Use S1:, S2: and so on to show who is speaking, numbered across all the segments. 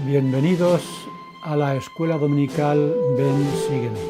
S1: Bienvenidos a la Escuela Dominical Ben Sígueme.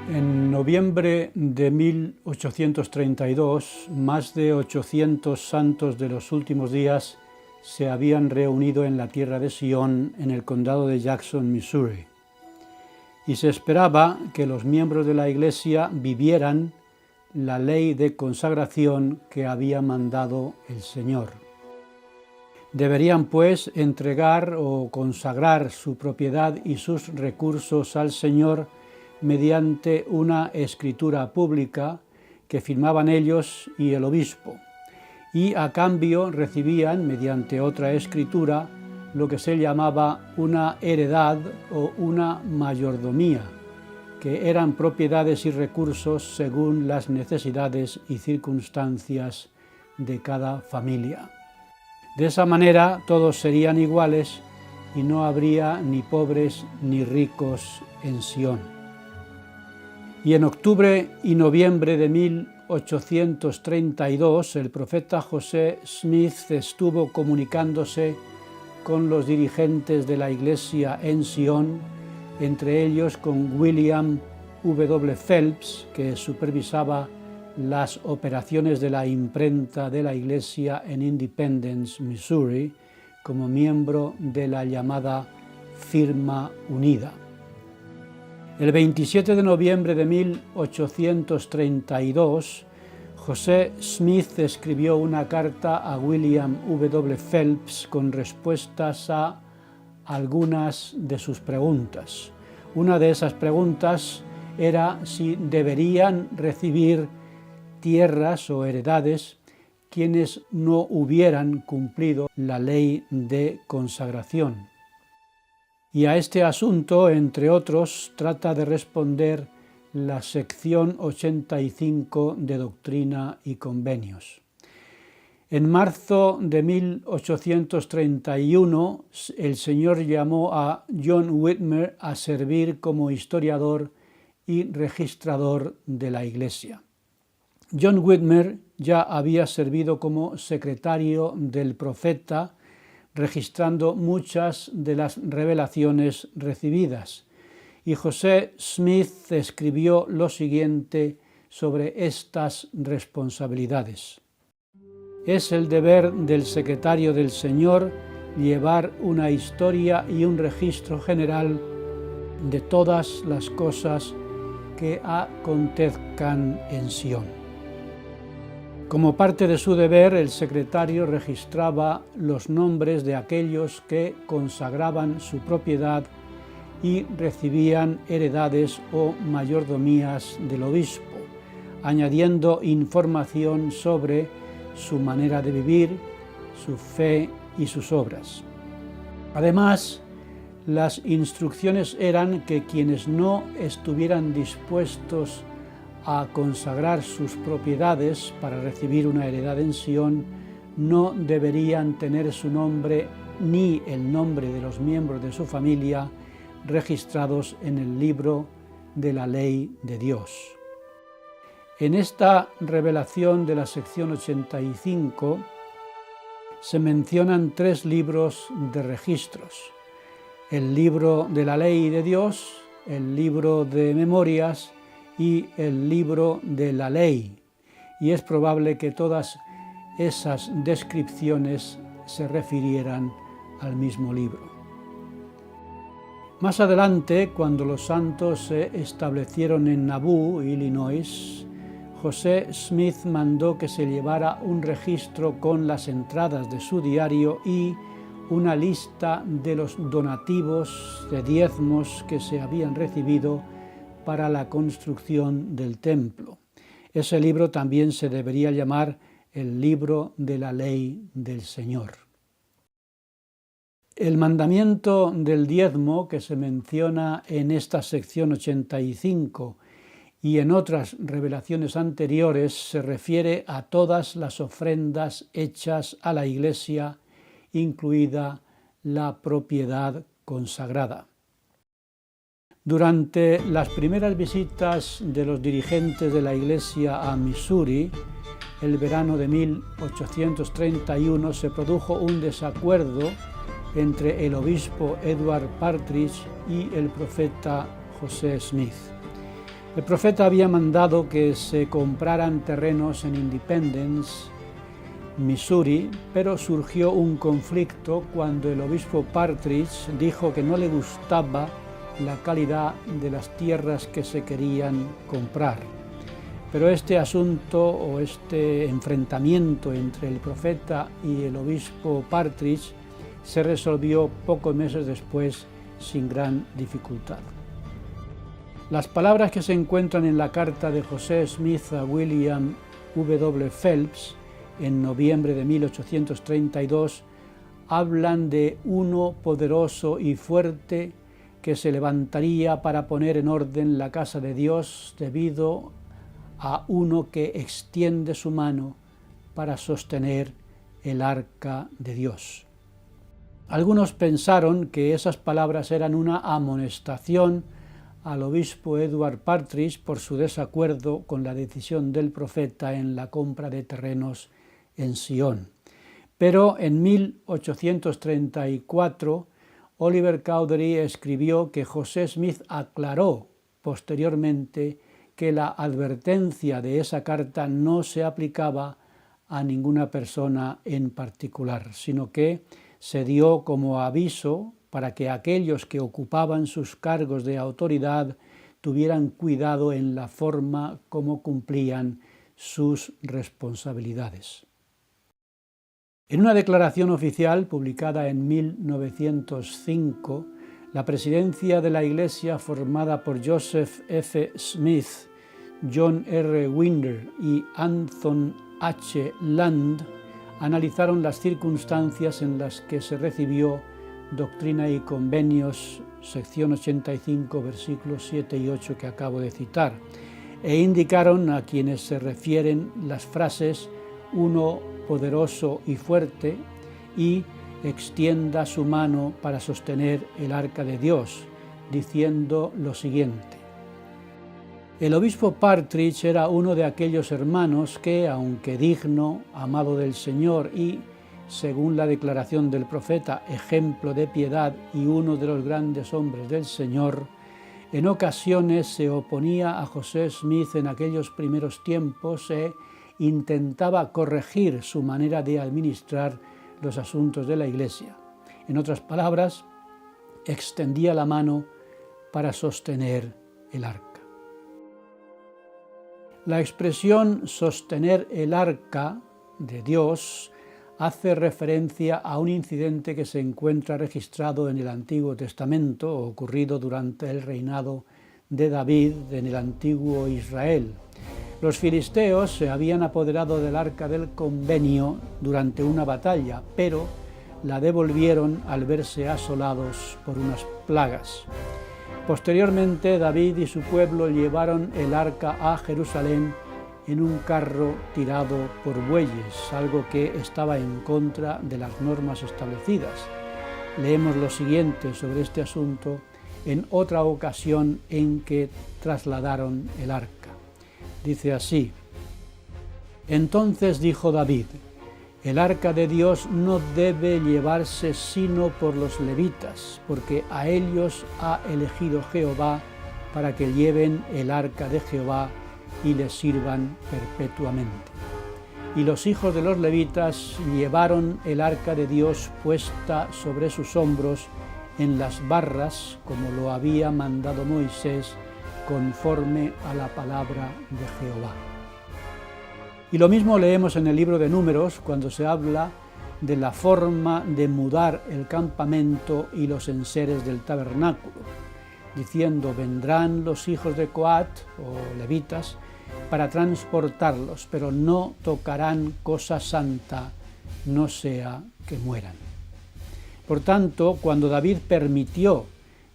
S1: En noviembre de 1832, más de 800 santos de los últimos días se habían reunido en la tierra de Sion, en el condado de Jackson, Missouri. Y se esperaba que los miembros de la Iglesia vivieran la ley de consagración que había mandado el Señor. Deberían, pues, entregar o consagrar su propiedad y sus recursos al Señor mediante una escritura pública que firmaban ellos y el obispo, y a cambio recibían, mediante otra escritura, lo que se llamaba una heredad o una mayordomía, que eran propiedades y recursos según las necesidades y circunstancias de cada familia. De esa manera todos serían iguales y no habría ni pobres ni ricos en Sion. Y en octubre y noviembre de 1832, el profeta José Smith estuvo comunicándose con los dirigentes de la Iglesia en Sion, entre ellos con William W. Phelps, que supervisaba las operaciones de la imprenta de la Iglesia en Independence, Missouri, como miembro de la llamada Firma Unida. El 27 de noviembre de 1832, José Smith escribió una carta a William W. Phelps con respuestas a algunas de sus preguntas. Una de esas preguntas era si deberían recibir tierras o heredades quienes no hubieran cumplido la ley de consagración. Y a este asunto, entre otros, trata de responder la sección 85 de Doctrina y Convenios. En marzo de 1831, el Señor llamó a John Whitmer a servir como historiador y registrador de la Iglesia. John Whitmer ya había servido como secretario del profeta, registrando muchas de las revelaciones recibidas, y José Smith escribió lo siguiente sobre estas responsabilidades. Es el deber del secretario del Señor llevar una historia y un registro general de todas las cosas que acontezcan en Sion. Como parte de su deber, el secretario registraba los nombres de aquellos que consagraban su propiedad y recibían heredades o mayordomías del obispo, añadiendo información sobre su manera de vivir, su fe y sus obras. Además, las instrucciones eran que quienes no estuvieran dispuestos a consagrar sus propiedades para recibir una heredad en Sion no deberían tener su nombre ni el nombre de los miembros de su familia registrados en el libro de la ley de Dios. En esta revelación de la sección 85 se mencionan 3 libros de registros: el libro de la ley de Dios, el libro de memorias y el libro de la ley, y es probable que todas esas descripciones se refirieran al mismo libro. Más adelante, cuando los santos se establecieron en Nauvoo, Illinois, José Smith mandó que se llevara un registro con las entradas de su diario y una lista de los donativos de diezmos que se habían recibido para la construcción del templo. Ese libro también se debería llamar el libro de la ley del Señor. El mandamiento del diezmo que se menciona en esta sección 85 y en otras revelaciones anteriores se refiere a todas las ofrendas hechas a la Iglesia, incluida la propiedad consagrada. Durante las primeras visitas de los dirigentes de la Iglesia a Missouri, el verano de 1831, se produjo un desacuerdo entre el obispo Edward Partridge y el profeta José Smith. El profeta había mandado que se compraran terrenos en Independence, Missouri, pero surgió un conflicto cuando el obispo Partridge dijo que no le gustaba la calidad de las tierras que se querían comprar. Pero este asunto o este enfrentamiento entre el profeta y el obispo Partridge se resolvió pocos meses después sin gran dificultad. Las palabras que se encuentran en la carta de José Smith a William W. Phelps en noviembre de 1832 hablan de uno poderoso y fuerte que se levantaría para poner en orden la casa de Dios debido a uno que extiende su mano para sostener el arca de Dios. Algunos pensaron que esas palabras eran una amonestación al obispo Edward Partridge por su desacuerdo con la decisión del profeta en la compra de terrenos en Sion. Pero en 1834 Oliver Cowdery escribió que José Smith aclaró posteriormente que la advertencia de esa carta no se aplicaba a ninguna persona en particular, sino que se dio como aviso para que aquellos que ocupaban sus cargos de autoridad tuvieran cuidado en la forma como cumplían sus responsabilidades. En una declaración oficial publicada en 1905, la presidencia de la Iglesia, formada por Joseph F. Smith, John R. Winder y Anthony H. Land, analizaron las circunstancias en las que se recibió Doctrina y Convenios, sección 85, versículos 7 y 8 que acabo de citar, e indicaron a quienes se refieren las frases uno poderoso y fuerte y extienda su mano para sostener el arca de Dios, diciendo lo siguiente. El obispo Partridge era uno de aquellos hermanos que, aunque digno, amado del Señor y, según la declaración del profeta, ejemplo de piedad y uno de los grandes hombres del Señor, en ocasiones se oponía a José Smith en aquellos primeros tiempos e intentaba corregir su manera de administrar los asuntos de la Iglesia. En otras palabras, extendía la mano para sostener el arca. La expresión sostener el arca de Dios hace referencia a un incidente que se encuentra registrado en el Antiguo Testamento, ocurrido durante el reinado de David en el antiguo Israel. Los filisteos se habían apoderado del arca del convenio durante una batalla, pero la devolvieron al verse asolados por unas plagas. Posteriormente, David y su pueblo llevaron el arca a Jerusalén en un carro tirado por bueyes, algo que estaba en contra de las normas establecidas. Leemos lo siguiente sobre este asunto en otra ocasión en que trasladaron el arca. Dice así: Entonces dijo David: el arca de Dios no debe llevarse sino por los levitas, porque a ellos ha elegido Jehová para que lleven el arca de Jehová y le sirvan perpetuamente. Y los hijos de los levitas llevaron el arca de Dios puesta sobre sus hombros en las barras, como lo había mandado Moisés, conforme a la palabra de Jehová. Y lo mismo leemos en el libro de Números, cuando se habla de la forma de mudar el campamento y los enseres del tabernáculo, diciendo: vendrán los hijos de Coat, o levitas, para transportarlos, pero no tocarán cosa santa, no sea que mueran. Por tanto, cuando David permitió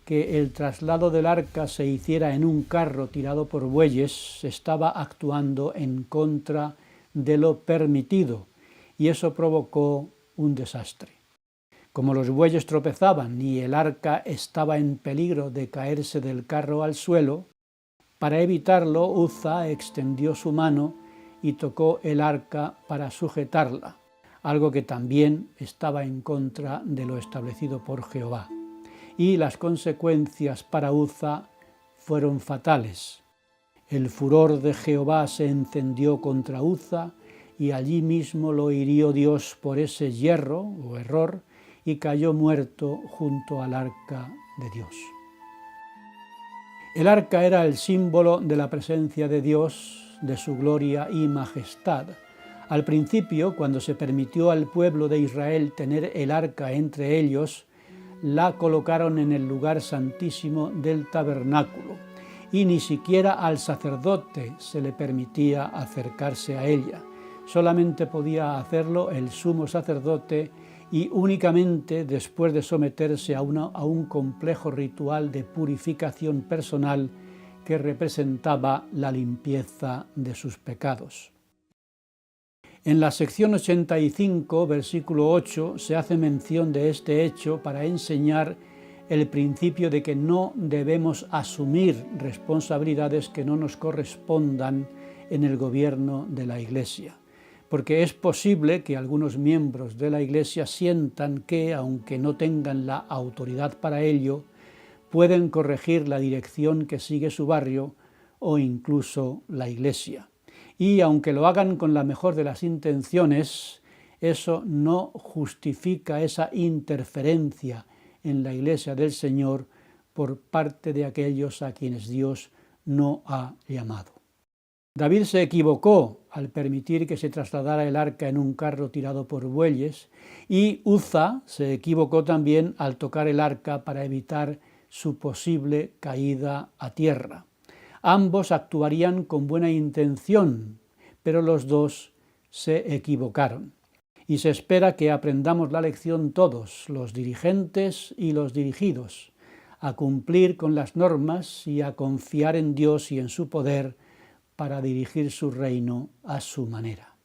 S1: que el traslado del arca se hiciera en un carro tirado por bueyes, estaba actuando en contra de lo permitido, y eso provocó un desastre. Como los bueyes tropezaban y el arca estaba en peligro de caerse del carro al suelo, para evitarlo, Uza extendió su mano y tocó el arca para sujetarla, algo que también estaba en contra de lo establecido por Jehová. Y las consecuencias para Uza fueron fatales. El furor de Jehová se encendió contra Uza y allí mismo lo hirió Dios por ese yerro o error y cayó muerto junto al arca de Dios. El arca era el símbolo de la presencia de Dios, de su gloria y majestad. Al principio, cuando se permitió al pueblo de Israel tener el arca entre ellos, la colocaron en el lugar santísimo del tabernáculo, y ni siquiera al sacerdote se le permitía acercarse a ella. Solamente podía hacerlo el sumo sacerdote y únicamente después de someterse a un complejo ritual de purificación personal que representaba la limpieza de sus pecados. En la sección 85, versículo 8, se hace mención de este hecho para enseñar el principio de que no debemos asumir responsabilidades que no nos correspondan en el gobierno de la Iglesia, porque es posible que algunos miembros de la Iglesia sientan que, aunque no tengan la autoridad para ello, pueden corregir la dirección que sigue su barrio o incluso la Iglesia. Y aunque lo hagan con la mejor de las intenciones, eso no justifica esa interferencia en la Iglesia del Señor por parte de aquellos a quienes Dios no ha llamado. David se equivocó al permitir que se trasladara el arca en un carro tirado por bueyes, y Uza se equivocó también al tocar el arca para evitar su posible caída a tierra. Ambos actuarían con buena intención, pero los dos se equivocaron. Y se espera que aprendamos la lección todos, los dirigentes y los dirigidos, a cumplir con las normas y a confiar en Dios y en su poder para dirigir su reino a su manera.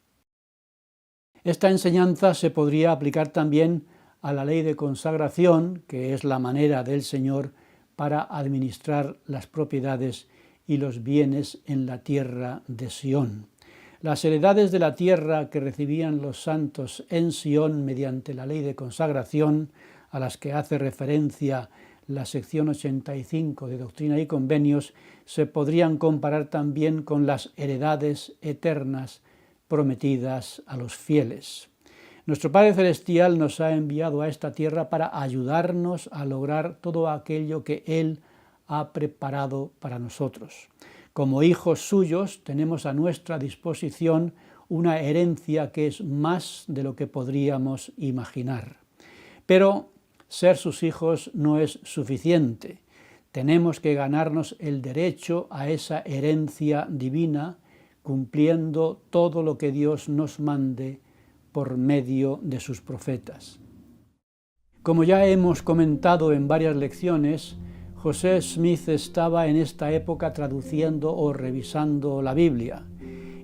S1: Esta enseñanza se podría aplicar también a la ley de consagración, que es la manera del Señor para administrar las propiedades y los bienes en la tierra de Sión. Las heredades de la tierra que recibían los santos en Sión mediante la ley de consagración, a las que hace referencia la sección 85 de Doctrina y Convenios, se podrían comparar también con las heredades eternas prometidas a los fieles. Nuestro Padre Celestial nos ha enviado a esta tierra para ayudarnos a lograr todo aquello que Él ha preparado para nosotros. Como hijos suyos tenemos a nuestra disposición una herencia que es más de lo que podríamos imaginar. Pero ser sus hijos no es suficiente. Tenemos que ganarnos el derecho a esa herencia divina, cumpliendo todo lo que Dios nos mande por medio de sus profetas. Como ya hemos comentado en varias lecciones, José Smith estaba en esta época traduciendo o revisando la Biblia,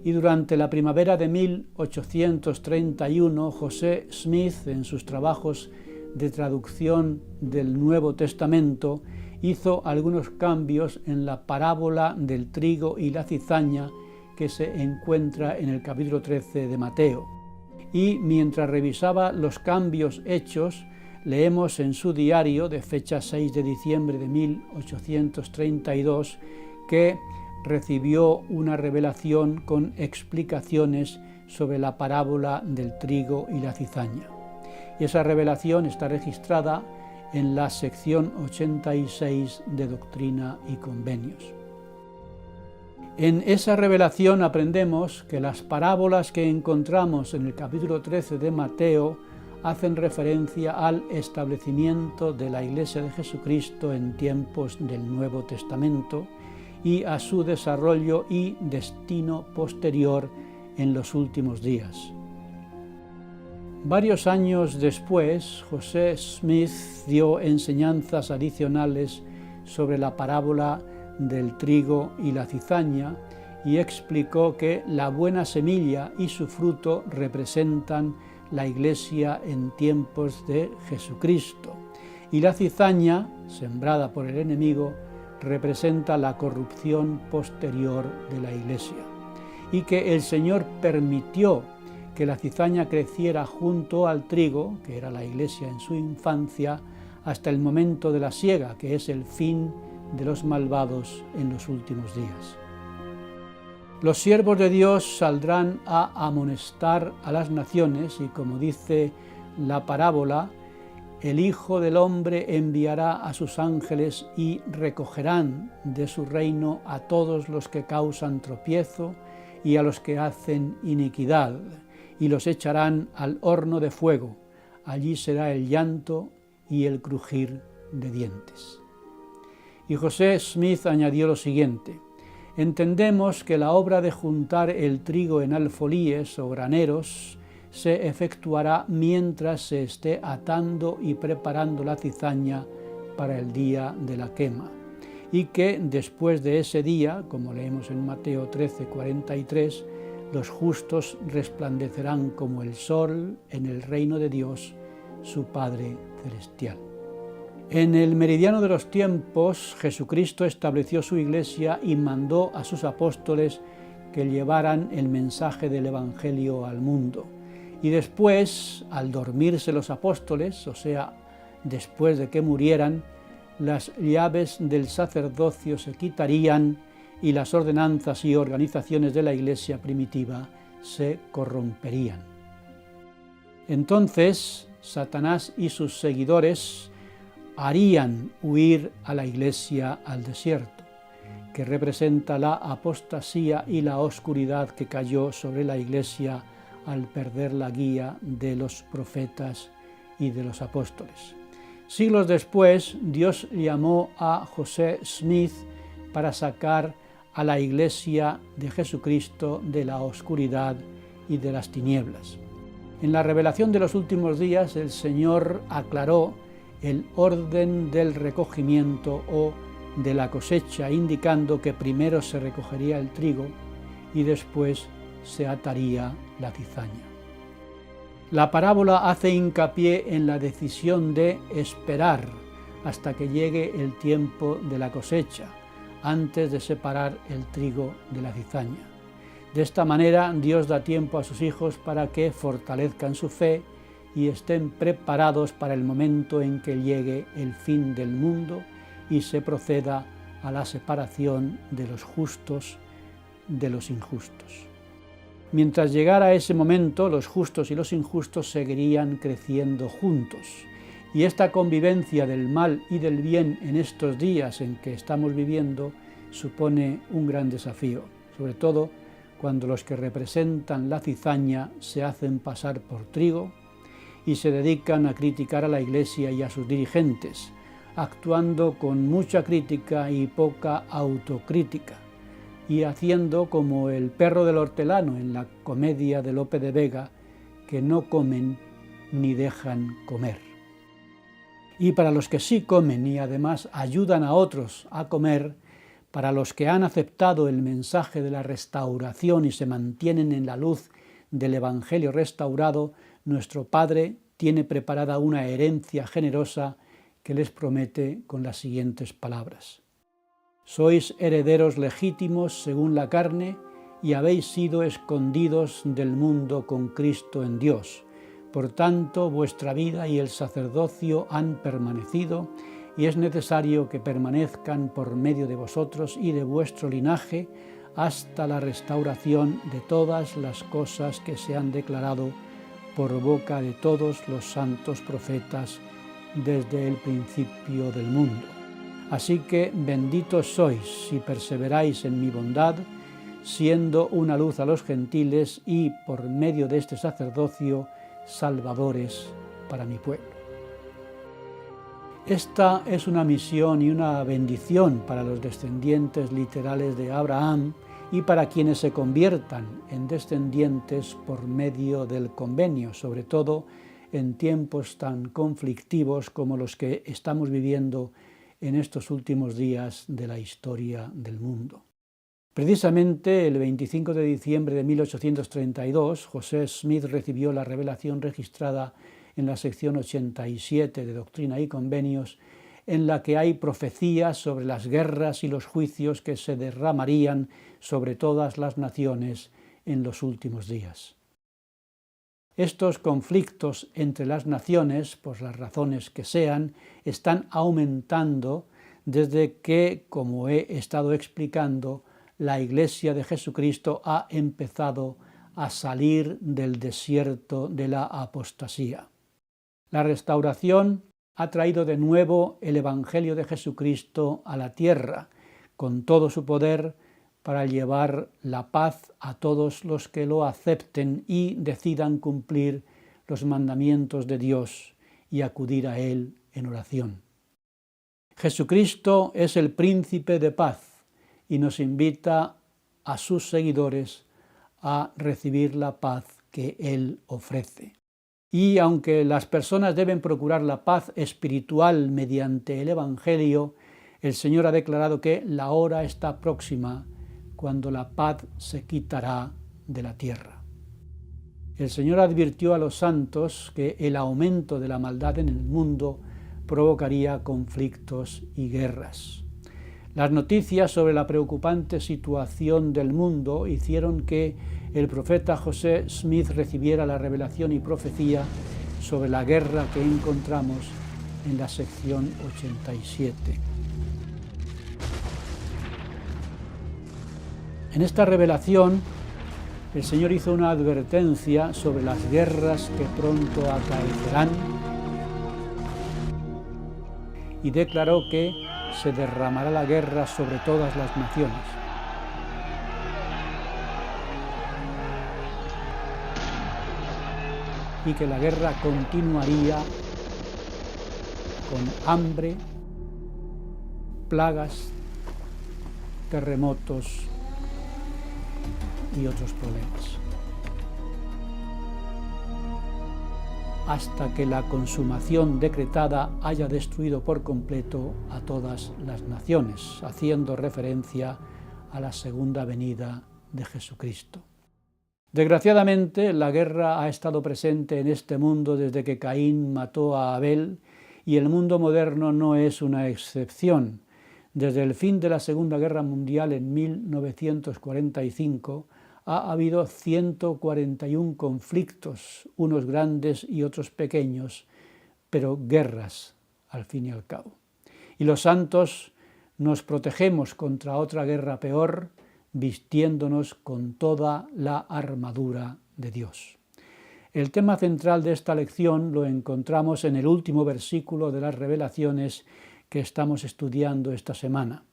S1: y durante la primavera de 1831, José Smith, en sus trabajos de traducción del Nuevo Testamento, hizo algunos cambios en la parábola del trigo y la cizaña que se encuentra en el capítulo 13 de Mateo. Y mientras revisaba los cambios hechos, leemos en su diario de fecha 6 de diciembre de 1832 que recibió una revelación con explicaciones sobre la parábola del trigo y la cizaña. Y esa revelación está registrada en la sección 86 de Doctrina y Convenios. En esa revelación aprendemos que las parábolas que encontramos en el capítulo 13 de Mateo hacen referencia al establecimiento de la Iglesia de Jesucristo en tiempos del Nuevo Testamento, y a su desarrollo y destino posterior en los últimos días. Varios años después, José Smith dio enseñanzas adicionales sobre la parábola del trigo y la cizaña y explicó que la buena semilla y su fruto representan la Iglesia en tiempos de Jesucristo, y la cizaña, sembrada por el enemigo, representa la corrupción posterior de la Iglesia, y que el Señor permitió que la cizaña creciera junto al trigo, que era la Iglesia en su infancia, hasta el momento de la siega, que es el fin de los malvados en los últimos días. Los siervos de Dios saldrán a amonestar a las naciones y, como dice la parábola, el Hijo del Hombre enviará a sus ángeles y recogerán de su reino a todos los que causan tropiezo y a los que hacen iniquidad, y los echarán al horno de fuego. Allí será el llanto y el crujir de dientes. Y José Smith añadió lo siguiente: entendemos que la obra de juntar el trigo en alfolíes o graneros se efectuará mientras se esté atando y preparando la cizaña para el día de la quema, y que después de ese día, como leemos en Mateo 13:43, los justos resplandecerán como el sol en el reino de Dios, su Padre celestial. En el meridiano de los tiempos, Jesucristo estableció su Iglesia y mandó a sus apóstoles que llevaran el mensaje del Evangelio al mundo. Y después, al dormirse los apóstoles, o sea, después de que murieran, las llaves del sacerdocio se quitarían y las ordenanzas y organizaciones de la Iglesia primitiva se corromperían. Entonces, Satanás y sus seguidores harían huir a la Iglesia al desierto, que representa la apostasía y la oscuridad que cayó sobre la Iglesia al perder la guía de los profetas y de los apóstoles. Siglos después, Dios llamó a José Smith para sacar a la Iglesia de Jesucristo de la oscuridad y de las tinieblas. En la revelación de los últimos días, el Señor aclaró el orden del recogimiento o de la cosecha, indicando que primero se recogería el trigo y después se ataría la cizaña. La parábola hace hincapié en la decisión de esperar hasta que llegue el tiempo de la cosecha, antes de separar el trigo de la cizaña. De esta manera, Dios da tiempo a sus hijos para que fortalezcan su fe y estén preparados para el momento en que llegue el fin del mundo y se proceda a la separación de los justos de los injustos. Mientras llegara ese momento, los justos y los injustos seguirían creciendo juntos, y esta convivencia del mal y del bien en estos días en que estamos viviendo supone un gran desafío, sobre todo cuando los que representan la cizaña se hacen pasar por trigo y se dedican a criticar a la Iglesia y a sus dirigentes, actuando con mucha crítica y poca autocrítica, y haciendo como el perro del hortelano en la comedia de Lope de Vega, que no comen ni dejan comer. Y para los que sí comen y además ayudan a otros a comer, para los que han aceptado el mensaje de la restauración y se mantienen en la luz del Evangelio restaurado, nuestro Padre tiene preparada una herencia generosa que les promete con las siguientes palabras: sois herederos legítimos según la carne y habéis sido escondidos del mundo con Cristo en Dios. Por tanto, vuestra vida y el sacerdocio han permanecido y es necesario que permanezcan por medio de vosotros y de vuestro linaje hasta la restauración de todas las cosas que se han declarado por boca de todos los santos profetas desde el principio del mundo. Así que benditos sois si perseveráis en mi bondad, siendo una luz a los gentiles y, por medio de este sacerdocio, salvadores para mi pueblo. Esta es una misión y una bendición para los descendientes literales de Abraham y para quienes se conviertan en descendientes por medio del convenio, sobre todo en tiempos tan conflictivos como los que estamos viviendo en estos últimos días de la historia del mundo. Precisamente el 25 de diciembre de 1832, José Smith recibió la revelación registrada en la sección 87 de Doctrina y Convenios, en la que hay profecías sobre las guerras y los juicios que se derramarían sobre todas las naciones en los últimos días. Estos conflictos entre las naciones, por las razones que sean, están aumentando desde que, como he estado explicando, la Iglesia de Jesucristo ha empezado a salir del desierto de la apostasía. La restauración ha traído de nuevo el Evangelio de Jesucristo a la tierra, con todo su poder, para llevar la paz a todos los que lo acepten y decidan cumplir los mandamientos de Dios y acudir a Él en oración. Jesucristo es el príncipe de paz y nos invita a sus seguidores a recibir la paz que Él ofrece. Y aunque las personas deben procurar la paz espiritual mediante el Evangelio, el Señor ha declarado que la hora está próxima cuando la paz se quitará de la tierra. El Señor advirtió a los santos que el aumento de la maldad en el mundo provocaría conflictos y guerras. Las noticias sobre la preocupante situación del mundo hicieron que el profeta José Smith recibiera la revelación y profecía sobre la guerra que encontramos en la sección 87. En esta revelación, el Señor hizo una advertencia sobre las guerras que pronto acaecerán y declaró que se derramará la guerra sobre todas las naciones. Y que la guerra continuaría con hambre, plagas, terremotos y otros problemas, hasta que la consumación decretada haya destruido por completo a todas las naciones, haciendo referencia a la segunda venida de Jesucristo. Desgraciadamente, la guerra ha estado presente en este mundo desde que Caín mató a Abel, y el mundo moderno no es una excepción. Desde el fin de la Segunda Guerra Mundial en 1945, ha habido 141 conflictos, unos grandes y otros pequeños, pero guerras al fin y al cabo. Y los santos nos protegemos contra otra guerra peor, vistiéndonos con toda la armadura de Dios. El tema central de esta lección lo encontramos en el último versículo de las revelaciones que estamos estudiando esta semana.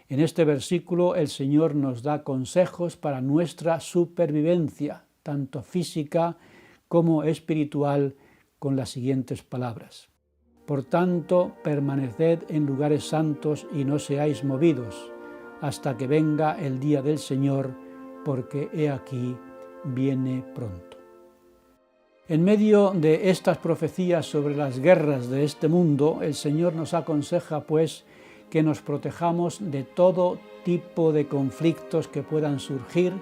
S1: En este versículo el Señor nos da consejos para nuestra supervivencia, tanto física como espiritual, con las siguientes palabras. Por tanto, permaneced en lugares santos y no seáis movidos, hasta que venga el día del Señor, porque he aquí, viene pronto. En medio de estas profecías sobre las guerras de este mundo, el Señor nos aconseja, pues, que nos protejamos de todo tipo de conflictos que puedan surgir,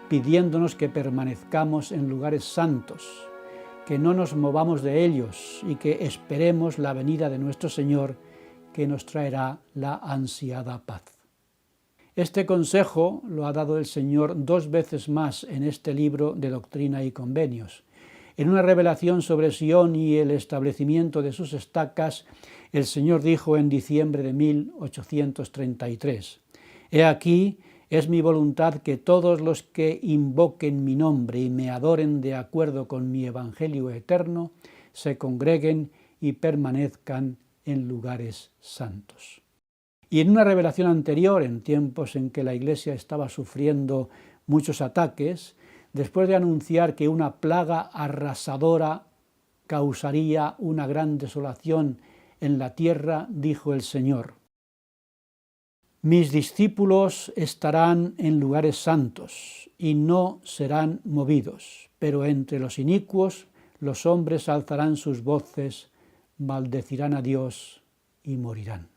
S1: pidiéndonos que permanezcamos en lugares santos, que no nos movamos de ellos y que esperemos la venida de nuestro Señor, que nos traerá la ansiada paz. Este consejo lo ha dado el Señor 2 veces más en este libro de Doctrina y Convenios. En una revelación sobre Sion y el establecimiento de sus estacas, el Señor dijo en diciembre de 1833, «He aquí, es mi voluntad que todos los que invoquen mi nombre y me adoren de acuerdo con mi evangelio eterno, se congreguen y permanezcan en lugares santos». Y en una revelación anterior, en tiempos en que la Iglesia estaba sufriendo muchos ataques, después de anunciar que una plaga arrasadora causaría una gran desolación en la tierra, dijo el Señor. Mis discípulos estarán en lugares santos y no serán movidos, pero entre los inicuos los hombres alzarán sus voces, maldecirán a Dios y morirán.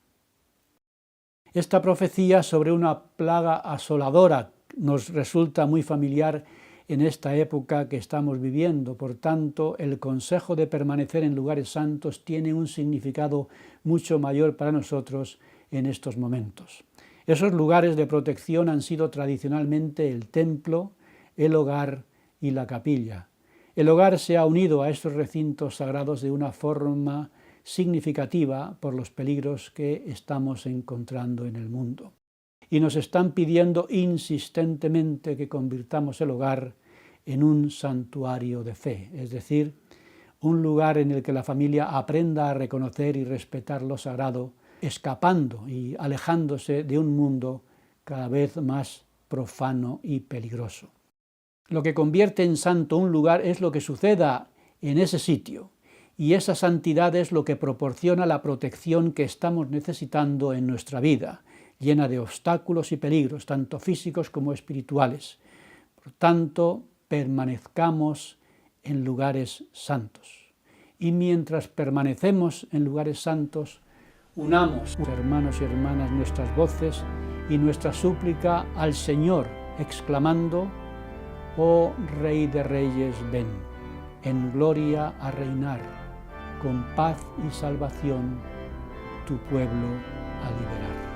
S1: Esta profecía sobre una plaga asoladora nos resulta muy familiar en esta época que estamos viviendo. Por tanto, el consejo de permanecer en lugares santos tiene un significado mucho mayor para nosotros en estos momentos. Esos lugares de protección han sido tradicionalmente el templo, el hogar y la capilla. El hogar se ha unido a estos recintos sagrados de una forma significativa por los peligros que estamos encontrando en el mundo. Y nos están pidiendo insistentemente que convirtamos el hogar en un santuario de fe, es decir, un lugar en el que la familia aprenda a reconocer y respetar lo sagrado, escapando y alejándose de un mundo cada vez más profano y peligroso. Lo que convierte en santo un lugar es lo que suceda en ese sitio, y esa santidad es lo que proporciona la protección que estamos necesitando en nuestra vida, llena de obstáculos y peligros, tanto físicos como espirituales. Por tanto, permanezcamos en lugares santos. Y mientras permanecemos en lugares santos, unamos, hermanos y hermanas, nuestras voces y nuestra súplica al Señor, exclamando: «Oh Rey de Reyes, ven, en gloria a reinar, con paz y salvación, tu pueblo a liberar».